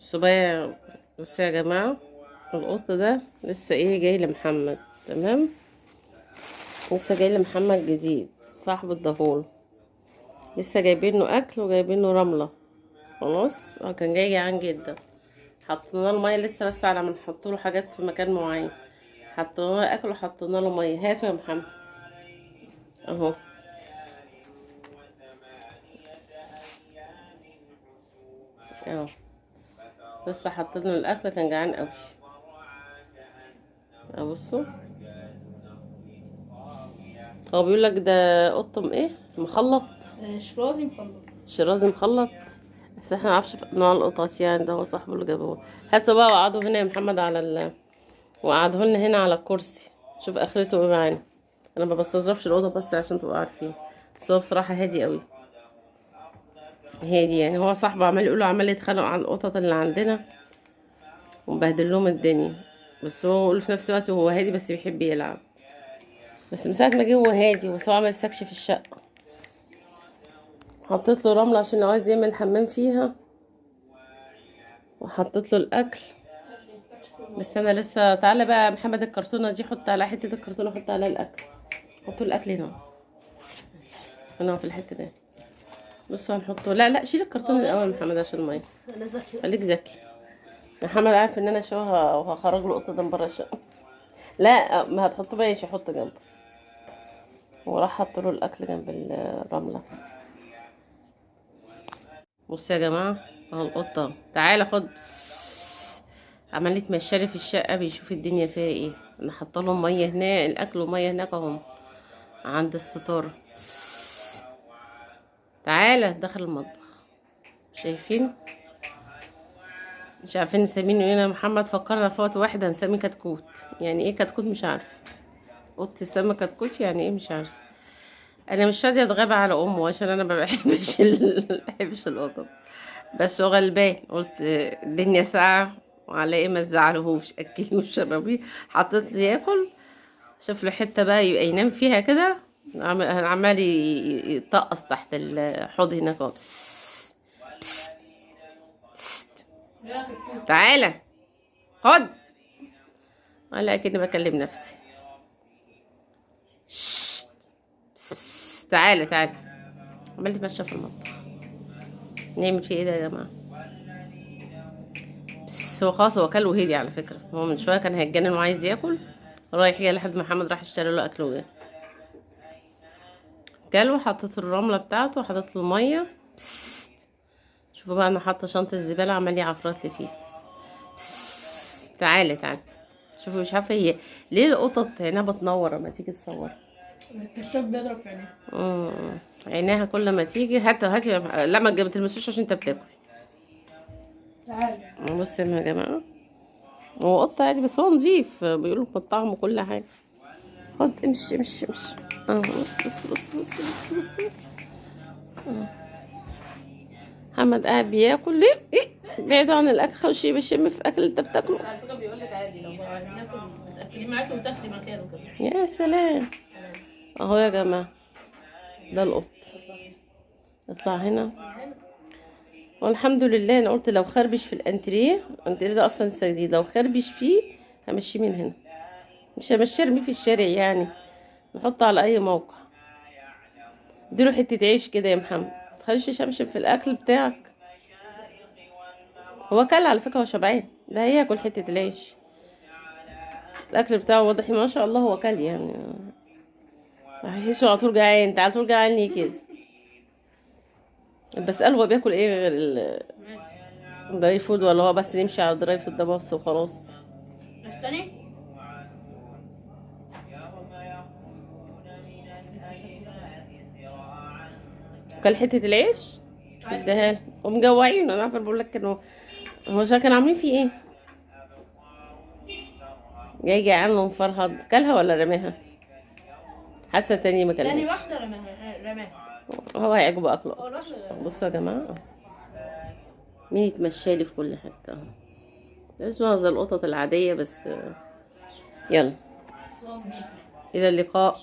الصبايا. بصوا يا جماعة، القط ده لسه جاي لمحمد. تمام، لسه جاي لمحمد جديد صاحب الدهور. لسه جايبينه اكل وجايبينه رملة. خلاص، هو كان جاي جعان جدا. حطينا له ميه لسه، بس على ما نحط له حاجات في مكان معين. حطينا له اكل وحطينا له ميه. هاتوا يا محمد اهو. اهو لسه حطينا له الاكل، كان جعان قوي. بصوا، هو بيقول لك ده قط مخلط. شرازي مخلط. شرازي مخلط. بس احنا معرفش نوع القطط يعني، ده هو صاحبه اللي جابوه. هاتوا بقى وقعدوا هنا يا محمد وقعدوا لنا هنا على الكرسي. شوف اخرته ايه معانا. انا ما بستظرفش الاوضه بس عشان تبقوا عارفين. بس هو بصراحه هادي قوي. هادي يعني، هو صاحبه عمال يقوله، عمال يتخانقوا على القطط اللي عندنا ومبهدل لهم الدنيا. بس هو يقول في نفس الوقت هو هادي بس بيحب يلعب. بس من ساعه ما جه هو هادي، بس هو عمال يستكشف الشقه. حطيت له رمله عشان لو عايز يعمل حمام فيها، وحطيت له الاكل. بس انا لسه. تعالى بقى يا محمد، الكرتونه دي حط على حته الكرتونه، حط عليها الاكل. حط له الاكل هنا، هنا في الحته دي. بص هنحطه. لا لا، شيل الكرتون الاول يا محمد عشان الميه. انا ذكي. خليك ذكي. محمد عارف ان انا شوها وهخرج له القطه ده من بره الشقه. لا، ما هتحطه بقى يحط جنبه. وراح حط له الاكل جنب الرمله. بصوا يا جماعه، اهو القطه. تعالى خد. عمال يتمشى لي في الشقه بيشوف الدنيا فيها ايه. انا حاطه له ميه هنا، الاكل وميه هناك اهو عند الستاره. تعالى دخل المطبخ. شايفين؟ مش عارفين نسمينه ايه. انا محمد فكرنا في وقت واحد هنسميه كتكوت. يعني ايه كتكوت مش عارف. قلت السما كتكوت يعني ايه مش عارف. انا مش راضيه اتغابى على امه عشان انا ما بحبش بحبش القطط. بس هو غلبان. قلت الدنيا ساعه وعلى ايه ما تزعلهوش، اكليه وشربيه. حطيت له ياكل. شوف له حته بقى يبقى ينام فيها كده. عمال يطقص تحت الحوض هناك اهو. تعالى خد. ولا اكني بكلم نفسي. تعالى تعالى. عمال يتمشى في المطبخ. نعمل فيه ايه ده يا جماعه؟ بس هو خلاص، هو كل وهدي على فكره. هو من شويه كان هيتجنن وعايز ياكل. رايح جاي لحد محمد راح اشتري له اكل وجه. كل وحطيت الرمله بتاعته وحطيت له الميه. شوفوا بقى، انا حاطه شنطه الزباله عمال يعفرت لي فيها. تعالى تعالى. شوفوا مش عارفه هي ليه القطط عينها بتنور لما تيجي تصور. الكشاف بيضرب في عينيها. عينيها كل ما تيجي. هاتي. لا ما تلمسوش عشان انت بتاكل. تعالى. بصوا يا جماعه، هو قطه عادي بس هو نظيف. بيقولوا مطعم وكل حاجه. خد امشي امشي امشي. بص بص بص بص بص بص. محمد قاعد بياكل. ليه بعيدوا عن الاكل، خشي بشم في اكل انت بتاكله. بس على فكره بيقول لك عادي لو هو عايز ياكل تاكليه معاكي وتاكلي مكانه كمان. يا سلام. اهو يا جماعه، ده القط. اطلع هنا. والحمد لله. انا قلت لو خربش في الانتريه ده اصلا لسه جديد. لو خربش فيه همشيه من هنا. مش همشيه ارميه في الشارع يعني. نحطه على اي موقع. اديله حته عيش كده يا محمد. متخليش يشمشم في الاكل بتاعك. هو كل على فكره، هو شبعان. ده هياكل حته العيش. الاكل بتاعه واضح ما شاء الله. هو كل يعني. هيحسوا على طول جعان. انت على طول جعان ليه كده؟ بسأله هو بياكل ايه غير الدراي فود، ولا هو بس يمشي على الدراي فود ده بس وخلاص. استني. كل حتة العيش اداها له. ومجوعين. انا عارفه بقول لك كانوا. هو كانوا عاملين فيه ايه؟ جاي جعان ومفرهد. كلها ولا رماها؟ حاسه تاني ما تاني كلهاش. واحده رماها. هو هيعجبه اكله هو اكتر. الراجل. بصوا يا جماعه، مين يتمشى لي في كل حته. مش زي القطط العاديه بس. يلا، الى اللقاء.